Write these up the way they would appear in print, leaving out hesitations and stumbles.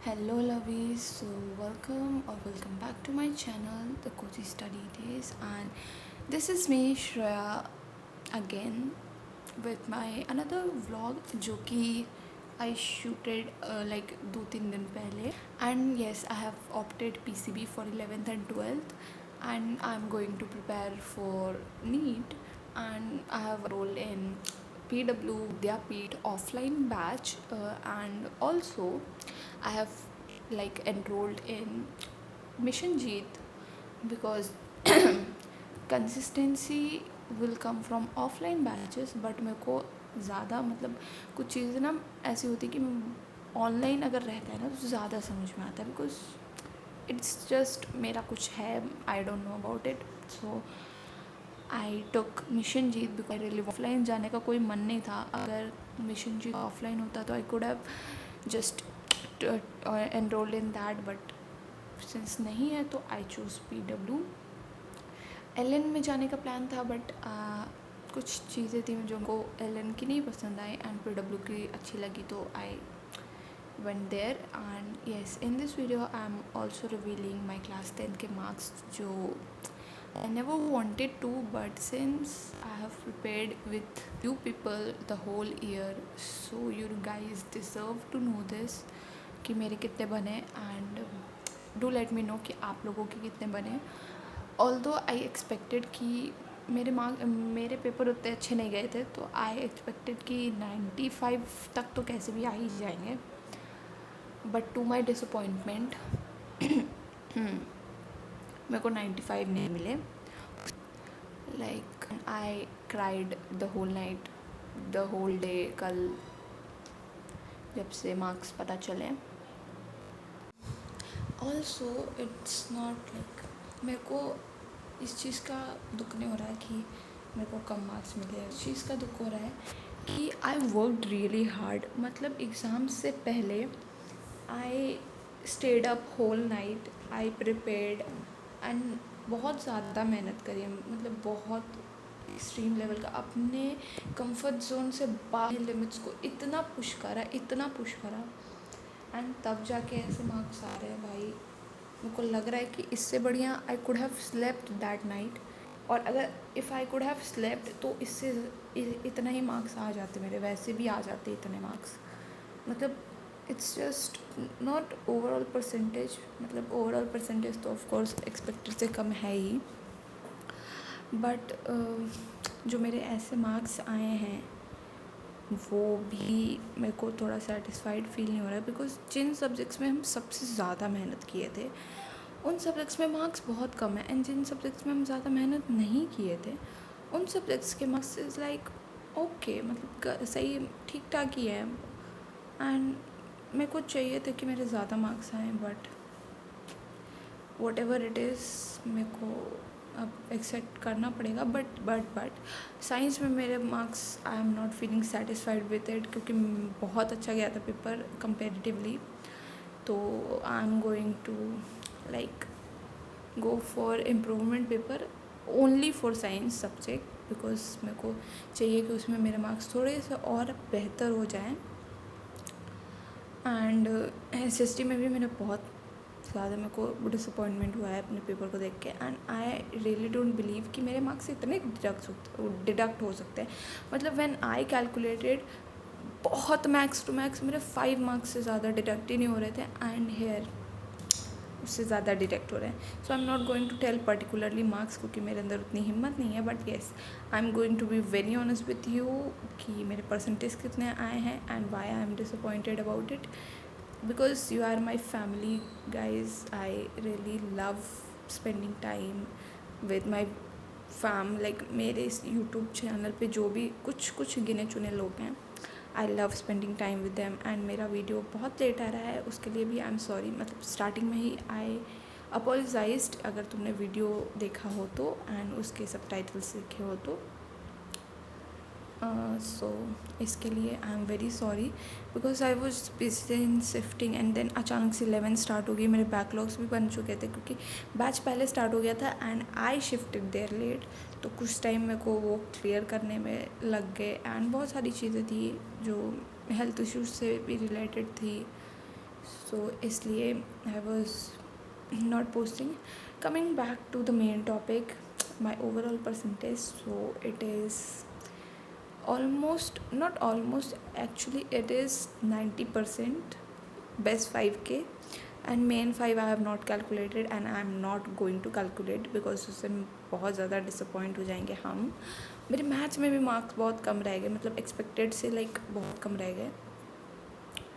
Hello lovies, so welcome back to my channel, The Cozy Study Days, and this is me Shreya again with my another vlog जो कि I shooted like 2-3 दिन पहले. And yes, I have opted PCB for 11th and 12th, and I'm going to prepare for NEET, and I have enrolled in PW Vidyapeeth offline batch, and also I have like enrolled in Mission Jeet because consistency will come from offline batches, but मेरे को ज़्यादा मतलब कुछ चीज़ें ना ऐसी होती कि ऑनलाइन अगर रहता है ना तो ज़्यादा समझ में आता है बिकॉज इट्स जस्ट मेरा कुछ है, I don't know about it. So I took mission Jeet because really offline जाने का कोई मन नहीं था. अगर मिशन जीत ऑफलाइन होता तो I could have just enrolled in that, but since नहीं है तो आई चूज़ PW. LN में जाने का प्लान था बट कुछ चीज़ें थी जो उनको LN की नहीं पसंद आई एंड PW की अच्छी लगी तो आई went there. And yes, in this video I am also revealing my class 10 के marks जो I never wanted to, but since I have prepared with few people the whole year, so you guys deserve to know this कि मेरे कितने बने and do let me know कि आप लोगों के कितने बने. ऑल्दो आई एक्सपेक्टेड कि मेरे पेपर उतने अच्छे नहीं गए थे तो आई एक्सपेक्टेड कि 95 तक तो कैसे भी आ ही जाएंगे, बट टू माई डिसअपॉइंटमेंट मेरे को 95 नहीं मिले. Like I cried the whole night, the whole day कल जब से मार्क्स पता चले. ऑल्सो इट्स नॉट लाइक मेरे को इस चीज़ का दुख नहीं हो रहा है कि मेरे को कम मार्क्स मिले. इस चीज़ का दुख हो रहा है कि आई वर्कड रियली हार्ड. मतलब एग्ज़ाम से पहले I stayed up whole night, I prepared and बहुत ज़्यादा मेहनत करी. मतलब बहुत एक्सट्रीम लेवल का अपने कंफर्ट जोन से बाहर लिमिट्स को इतना पुश करा एंड तब जाके ऐसे मार्क्स आ रहे हैं. भाई मेरे को लग रहा है कि इससे बढ़िया I could have slept that night, और अगर if I could have slept तो इससे इतना ही मार्क्स आ जाते मेरे, वैसे भी आ जाते इतने मार्क्स. मतलब it's just not overall percentage. मतलब ओवरऑल परसेंटेज तो ऑफकोर्स एक्सपेक्टेड से कम है ही, बट जो मेरे ऐसे मार्क्स आए हैं वो भी मेरे को थोड़ा सेटिस्फाइड फील नहीं हो रहा है बिकॉज जिन सब्जेक्ट्स में हम सबसे ज़्यादा मेहनत किए थे उन सब्जेक्ट्स में मार्क्स बहुत कम है, एंड जिन सब्जेक्ट्स में हम ज़्यादा मेहनत नहीं किए थे उन सब्जेक्ट्स के मार्क्स इज़ लाइक ओके, मतलब सही ठीक ठाक ही है. एंड मेरे को चाहिए था कि मेरे ज़्यादा मार्क्स आएँ, but what ever it is मेरे को अब एक्सेप्ट करना पड़ेगा. बट साइंस में मेरे marks I am not feeling satisfied with it क्योंकि बहुत अच्छा गया था पेपर कंपेरेटिवली. तो I am going to like go for improvement paper only for science subject because मेरे को चाहिए कि उसमें मेरे मार्क्स थोड़े से और बेहतर हो जाएं. एंड SST में भी मैंने बहुत ज़्यादा मेरे को डिसअपॉइंटमेंट हुआ है अपने पेपर को देख के. And I really don't believe कि मेरे मार्क्स इतने डिडक्ट हो सकते हैं. मतलब व्हेन आई कैलकुलेटेड बहुत मैक्स टू मैक्स मेरे 5 मार्क्स से ज़्यादा डिडक्ट ही नहीं हो रहे थे, एंड हेयर उससे ज़्यादा डिडक्ट हो रहे हैं. So I am not going to tell particularly marks क्योंकि मेरे अंदर उतनी हिम्मत नहीं है. But yes, I am going to be very honest with you कि मेरे परसेंटेज कितने आए हैं and why I am disappointed about it. Because you are my family guys, I really love spending time with my fam. like मेरे इस YouTube channel पे जो भी कुछ गिने चुने लोग हैं, I love spending time with them. And मेरा वीडियो बहुत लेट आ रहा है उसके लिए भी आई एम सॉरी. मतलब स्टार्टिंग में ही आई अपोलोजाइज्ड अगर तुमने वीडियो देखा हो तो एंड उसके सबटाइटल्स लिखे हो तो. सो इसके लिए I am very sorry because I was busy in shifting and then अचानक से 11 स्टार्ट हो गई. मेरे बैकलॉग्स भी बन चुके थे क्योंकि बैच पहले स्टार्ट हो गया था and I shifted there late. तो कुछ टाइम मेरे को वो क्लियर करने में लग गए एंड बहुत सारी चीज़ें थी जो हेल्थ इश्यूज से भी रिलेटेड थी सो इसलिए I was not posting. Coming back to the main topic, my overall percentage, so it is almost, not almost, actually it is 90% best 5k, and main 5 I have not calculated and I am not going to calculate because उससे बहुत ज़्यादा disappoint हो जाएंगे हम. मेरे maths में भी marks बहुत कम रह गए, मतलब एक्सपेक्टेड से लाइक बहुत कम रह गए,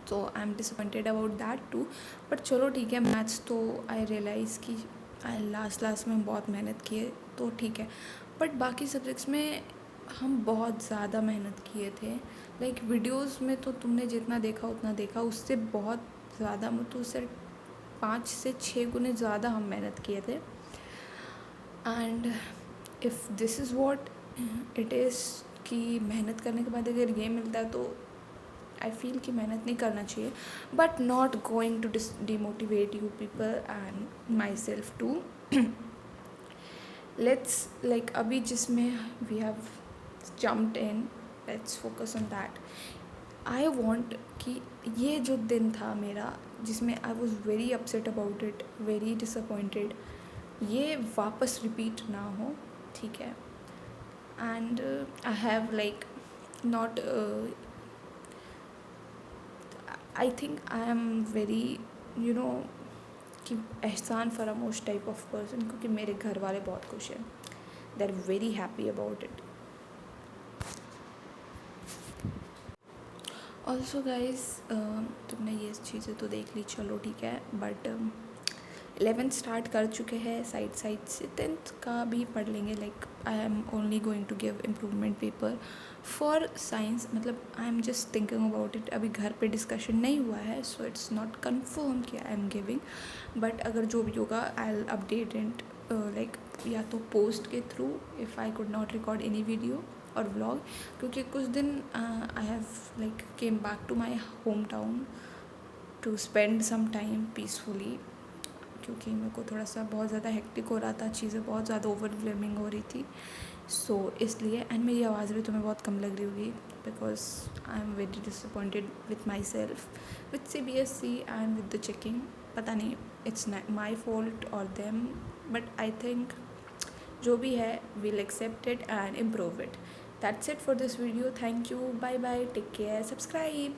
तो I am disappointed about that too. But चलो ठीक है, मैथ्स तो आई रियलाइज़ कि लास्ट में बहुत मेहनत किए तो ठीक है. बट बाकी सब्जेक्ट्स में हम बहुत ज़्यादा मेहनत किए थे. लाइक वीडियोस में तो तुमने जितना देखा उतना देखा, उससे बहुत ज़्यादा, मतलब उससे 5 से 6 गुने ज़्यादा हम मेहनत किए थे. And if this is what it is कि मेहनत करने के बाद अगर ये मिलता है तो आई फील कि मेहनत नहीं करना चाहिए. But not going to demotivate you people and myself too. Let's like अभी जिसमें we have jumped in, let's focus on that. I want कि ये जो दिन था मेरा जिसमें I was very upset about it, very disappointed, ये वापस रिपीट ना हो, ठीक है. And I have like not, I think I am very कि एहसान फरामोश टाइप ऑफ पर्सन, क्योंकि मेरे घर वाले बहुत खुश हैं, they are very happy about it. Also guys, तुमने ये चीज़ें तो देख ली, चलो ठीक है. बट 11th स्टार्ट कर चुके हैं साइड से. 10th का भी पढ़ लेंगे. Like I am only going to give improvement paper for science, मतलब I am just thinking about it. अभी घर पे डिस्कशन नहीं हुआ है, सो इट्स नॉट कन्फर्म कि आई एम गिविंग. बट अगर जो भी होगा I will update it, like या तो पोस्ट के through if I could not record any video और व्लॉग, क्योंकि कुछ दिन I have like came back to my home town to spend some time peacefully, क्योंकि मेरे को थोड़ा सा बहुत ज़्यादा हेक्टिक हो रहा था, चीज़ें बहुत ज़्यादा ओवरवेलमिंग हो रही थी. सो इसलिए, एंड मेरी आवाज़ भी तुम्हें बहुत कम लग रही होगी because I am very disappointed with my self, with CBSE and with the checking. पता नहीं इट्स माई फॉल्ट और देम, बट आई थिंक जो भी है we'll accept it and improve it. That's it for this video. Thank you. Bye bye. Take care. Subscribe.